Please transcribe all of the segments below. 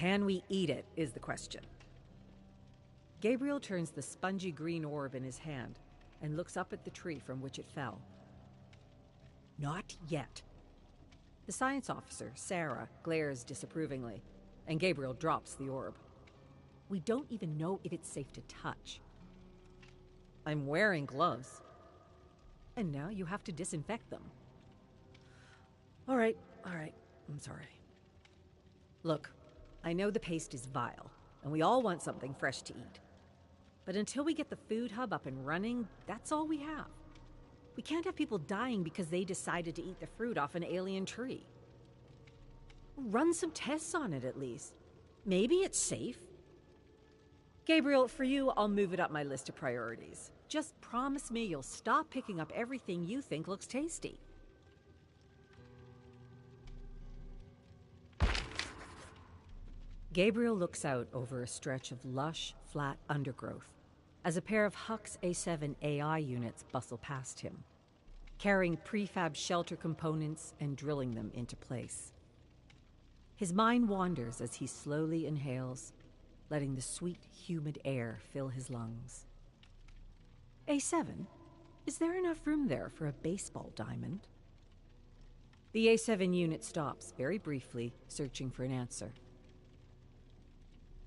Can we eat it, is the question. Gabriel turns the spongy green orb in his hand and looks up at the tree from which it fell. Not yet. The science officer, Sarah, glares disapprovingly, and Gabriel drops the orb. We don't even know if it's safe to touch. I'm wearing gloves. And now you have to disinfect them. All right, I'm sorry. Look, I know the paste is vile, and we all want something fresh to eat. But until we get the food hub up and running, that's all we have. We can't have people dying because they decided to eat the fruit off an alien tree. Run some tests on it at least. Maybe it's safe. Gabriel, for you, I'll move it up my list of priorities. Just promise me you'll stop picking up everything you think looks tasty. Gabriel looks out over a stretch of lush, flat undergrowth as a pair of Huck's A7 AI units bustle past him, carrying prefab shelter components and drilling them into place. His mind wanders as he slowly inhales, letting the sweet, humid air fill his lungs. A7? Is there enough room there for a baseball diamond? The A7 unit stops, very briefly, searching for an answer.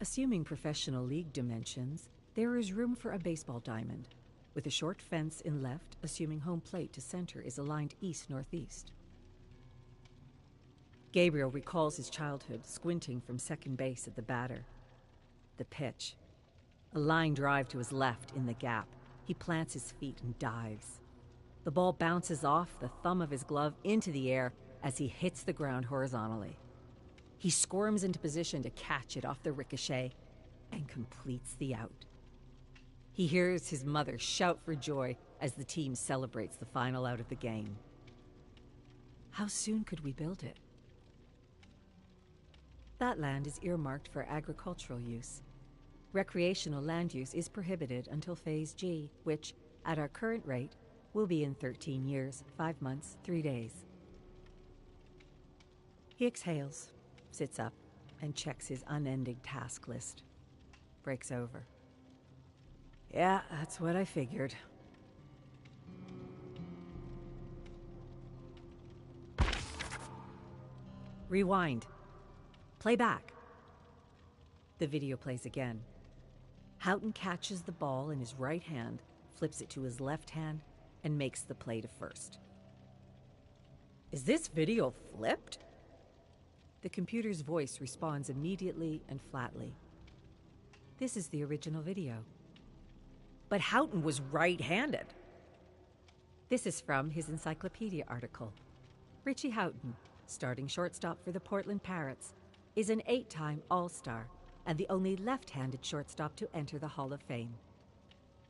Assuming professional league dimensions, there is room for a baseball diamond, with a short fence in left, assuming home plate to center is aligned east-northeast. Gabriel recalls his childhood, squinting from second base at the batter. The pitch. A line drive to his left in the gap. He plants his feet and dives. The ball bounces off the thumb of his glove into the air as he hits the ground horizontally. He squirms into position to catch it off the ricochet and completes the out. He hears his mother shout for joy as the team celebrates the final out of the game. How soon could we build it? That land is earmarked for agricultural use. Recreational land use is prohibited until Phase G, which, at our current rate, will be in 13 years, 5 months, 3 days. He exhales, sits up, and checks his unending task list. Breaks over. Yeah, that's what I figured. Rewind. Play back. The video plays again. Houghton catches the ball in his right hand, flips it to his left hand, and makes the play to first. Is this video flipped? The computer's voice responds immediately and flatly. This is the original video. But Houghton was right-handed. This is from his encyclopedia article. Richie Houghton, starting shortstop for the Portland Pirates, is an 8-time All-Star and the only left-handed shortstop to enter the Hall of Fame.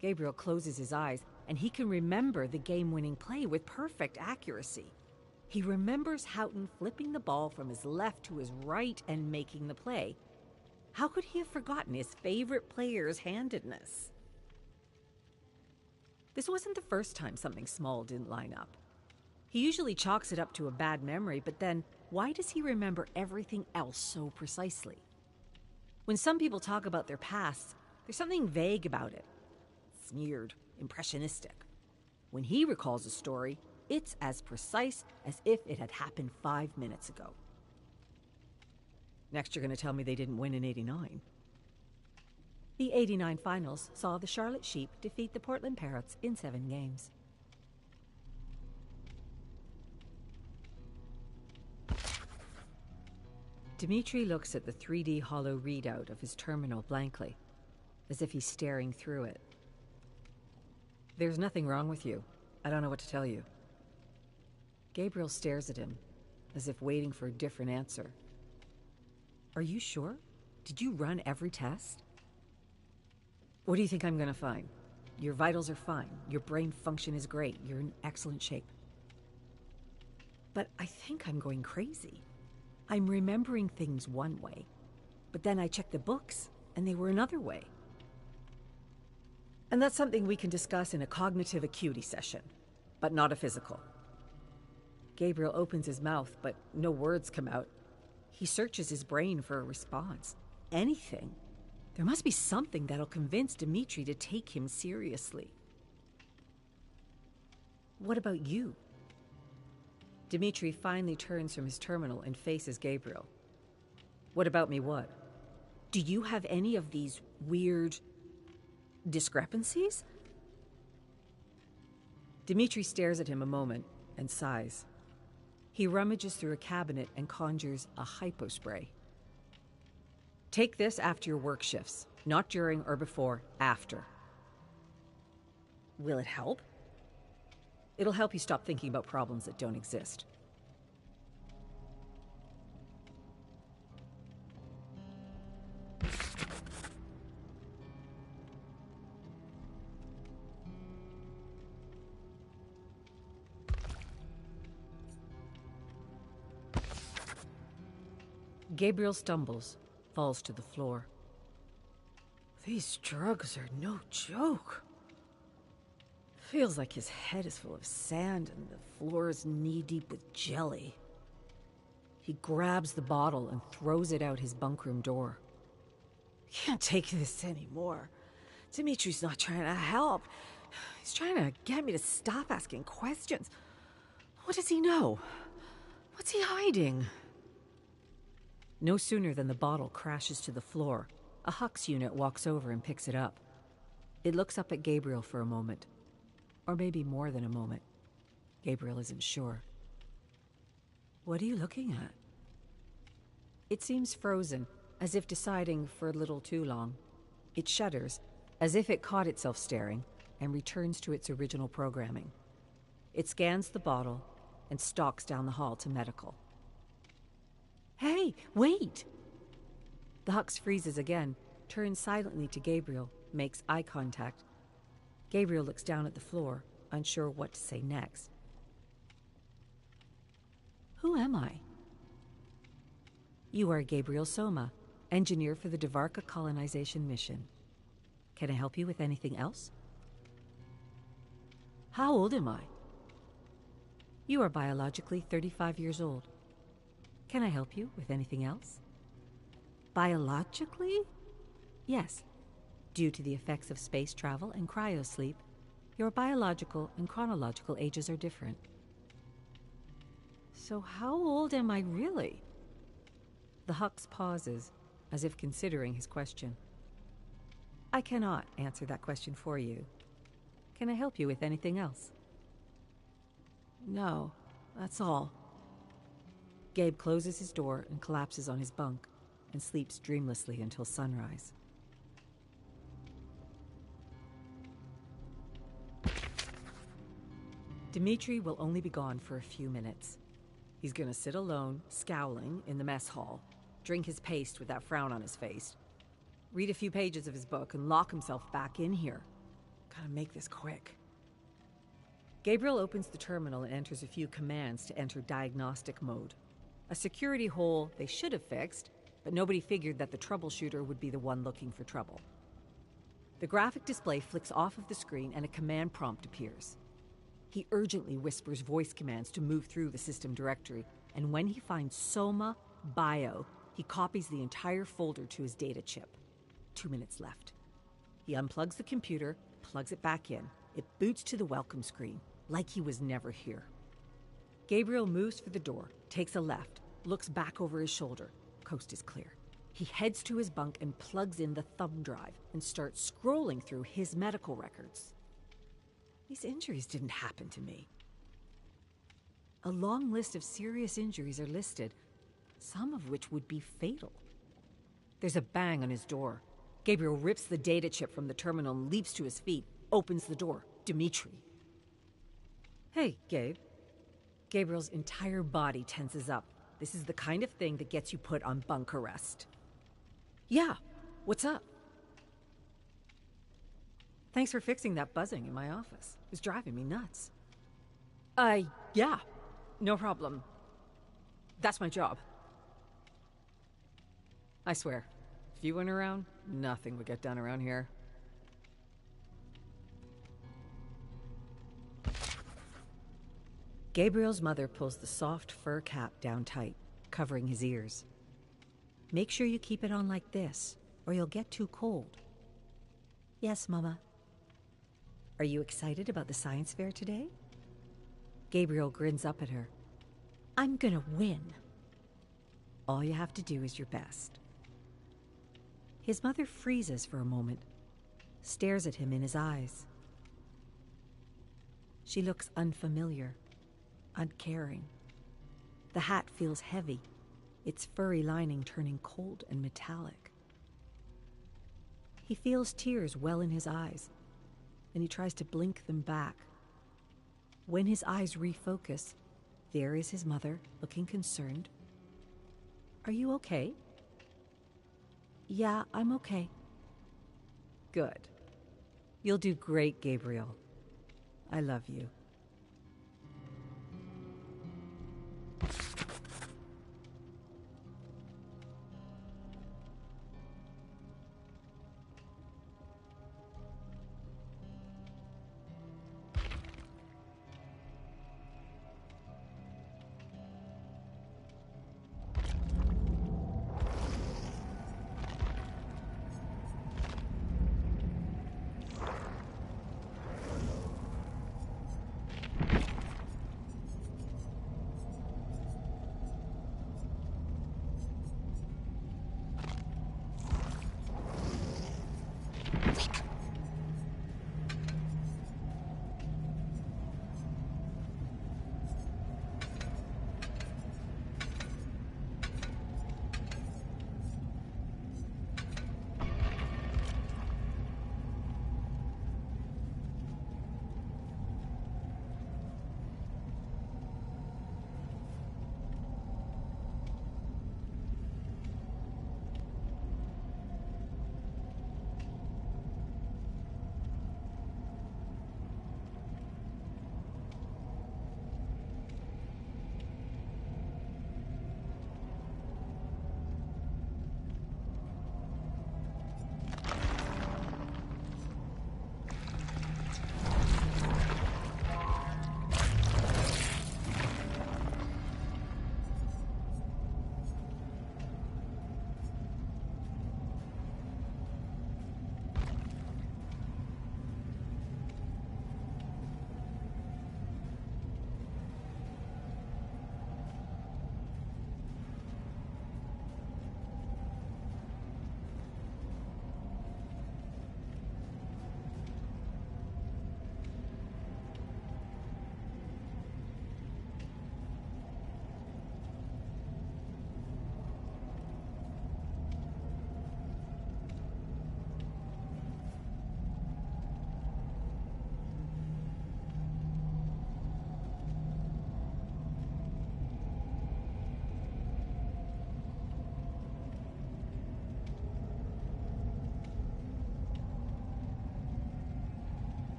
Gabriel closes his eyes, and he can remember the game-winning play with perfect accuracy. He remembers Houghton flipping the ball from his left to his right and making the play. How could he have forgotten his favorite player's handedness? This wasn't the first time something small didn't line up. He usually chalks it up to a bad memory, but then why does he remember everything else so precisely? When some people talk about their pasts, there's something vague about it. Smeared, impressionistic. When he recalls a story, it's as precise as if it had happened 5 minutes ago. Next, you're going to tell me they didn't win in '89. The '89 finals saw the Charlotte Sheep defeat the Portland Pirates in 7 games. Dimitri looks at the 3D hollow readout of his terminal blankly, as if he's staring through it. There's nothing wrong with you. I don't know what to tell you. Gabriel stares at him, as if waiting for a different answer. Are you sure? Did you run every test? What do you think I'm going to find? Your vitals are fine. Your brain function is great. You're in excellent shape. But I think I'm going crazy. I'm remembering things one way, but then I checked the books, and they were another way. And that's something we can discuss in a cognitive acuity session, but not a physical. Gabriel opens his mouth, but no words come out. He searches his brain for a response. Anything. There must be something that'll convince Dimitri to take him seriously. What about you? Dimitri finally turns from his terminal and faces Gabriel. What about me what? Do you have any of these weird discrepancies? Dimitri stares at him a moment and sighs. He rummages through a cabinet and conjures a hypospray. Take this after your work shifts, not during or before, after. Will it help? It'll help you stop thinking about problems that don't exist. Gabriel stumbles, falls to the floor. These drugs are no joke. Feels like his head is full of sand and the floor is knee-deep with jelly. He grabs the bottle and throws it out his bunkroom door. I can't take this anymore. Dimitri's not trying to help. He's trying to get me to stop asking questions. What does he know? What's he hiding? No sooner than the bottle crashes to the floor, a Hux unit walks over and picks it up. It looks up at Gabriel for a moment. Or maybe more than a moment. Gabriel isn't sure. What are you looking at? It seems frozen, as if deciding for a little too long. It shudders, as if it caught itself staring, and returns to its original programming. It scans the bottle and stalks down the hall to medical. Hey, wait! The Hux freezes again, turns silently to Gabriel, makes eye contact. Gabriel looks down at the floor, unsure what to say next. Who am I? You are Gabriel Soma, engineer for the Dvarka colonization mission. Can I help you with anything else? How old am I? You are biologically 35 years old. Can I help you with anything else? Biologically? Yes. Due to the effects of space travel and cryosleep, your biological and chronological ages are different. So how old am I really? The Hux pauses, as if considering his question. I cannot answer that question for you. Can I help you with anything else? No, that's all. Gabe closes his door and collapses on his bunk and sleeps dreamlessly until sunrise. Dimitri will only be gone for a few minutes. He's gonna sit alone, scowling, in the mess hall, drink his paste with that frown on his face, read a few pages of his book, and lock himself back in here. Gotta make this quick. Gabriel opens the terminal and enters a few commands to enter diagnostic mode. A security hole they should have fixed, but nobody figured that the troubleshooter would be the one looking for trouble. The graphic display flicks off of the screen and a command prompt appears. He urgently whispers voice commands to move through the system directory, and when he finds Soma Bio, he copies the entire folder to his data chip. 2 minutes left. He unplugs the computer, plugs it back in. It boots to the welcome screen, like he was never here. Gabriel moves for the door, takes a left, looks back over his shoulder. Coast is clear. He heads to his bunk and plugs in the thumb drive and starts scrolling through his medical records. These injuries didn't happen to me. A long list of serious injuries are listed, some of which would be fatal. There's a bang on his door. Gabriel rips the data chip from the terminal and leaps to his feet, opens the door. Dimitri. Hey, Gabe. Gabriel's entire body tenses up. This is the kind of thing that gets you put on bunk arrest. Yeah, what's up? Thanks for fixing that buzzing in my office. It was driving me nuts. Yeah, no problem. That's my job. I swear, if you weren't around, nothing would get done around here. Gabriel's mother pulls the soft fur cap down tight, covering his ears. Make sure you keep it on like this, or you'll get too cold. Yes, Mama. Are you excited about the science fair today? Gabriel grins up at her. I'm gonna win. All you have to do is your best. His mother freezes for a moment, stares at him in his eyes. She looks unfamiliar, uncaring. The hat feels heavy, its furry lining turning cold and metallic. He feels tears well in his eyes, and he tries to blink them back. When his eyes refocus, there is his mother, looking concerned. Are you okay? Yeah, I'm okay. Good. You'll do great, Gabriel. I love you.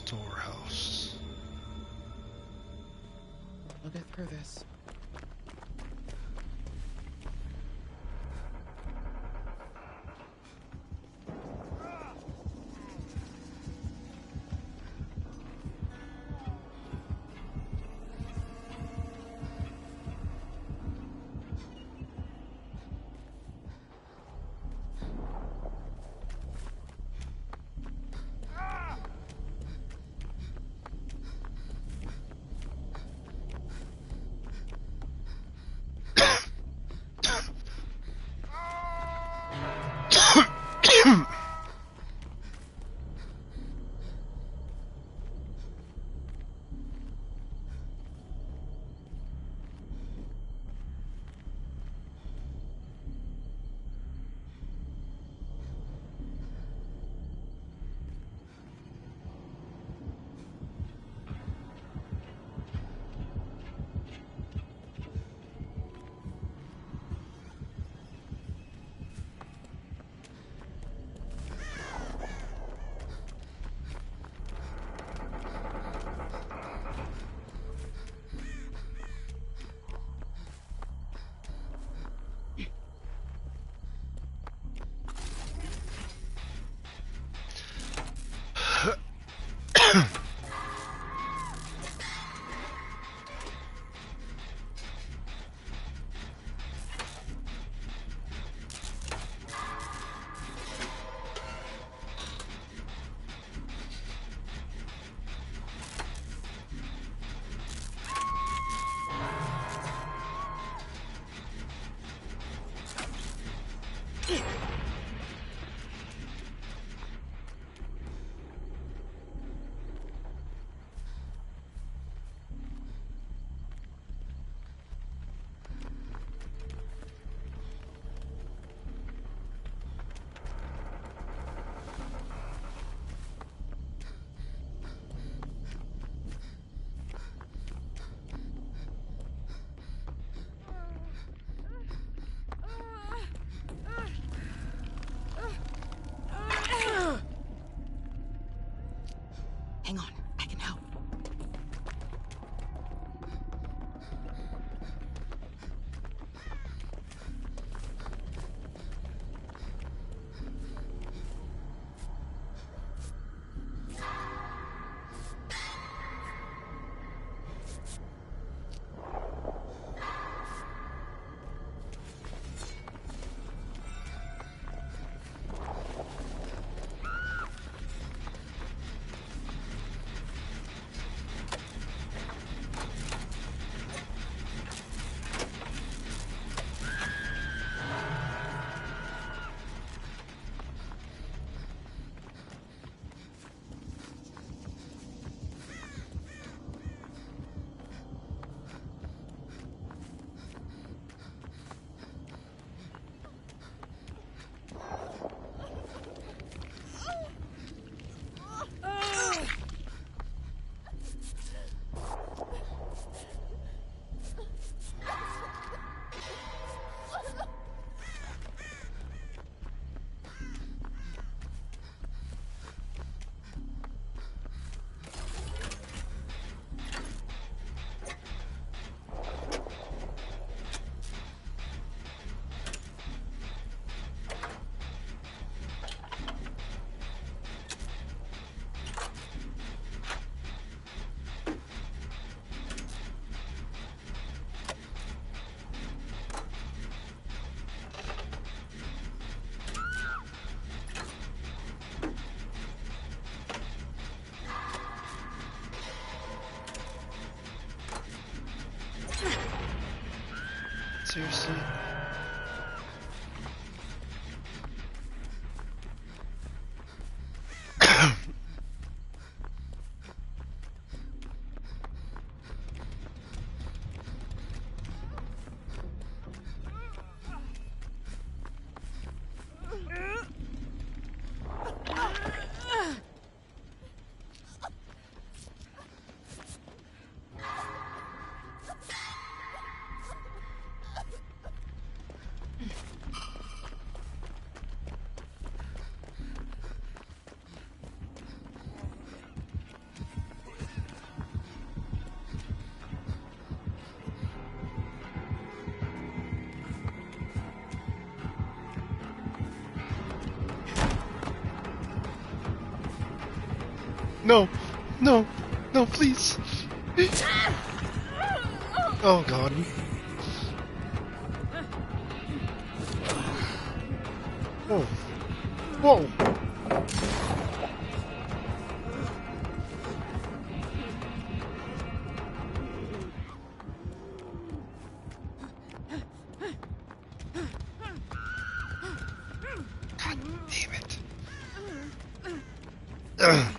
Storehouse. I'll get through this. Hang on, I can help. Seriously? No, no, no, please. Oh God. Whoa. Whoa. God damn it. Ugh.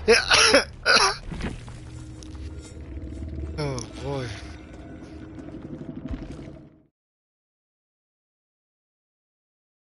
Yeah.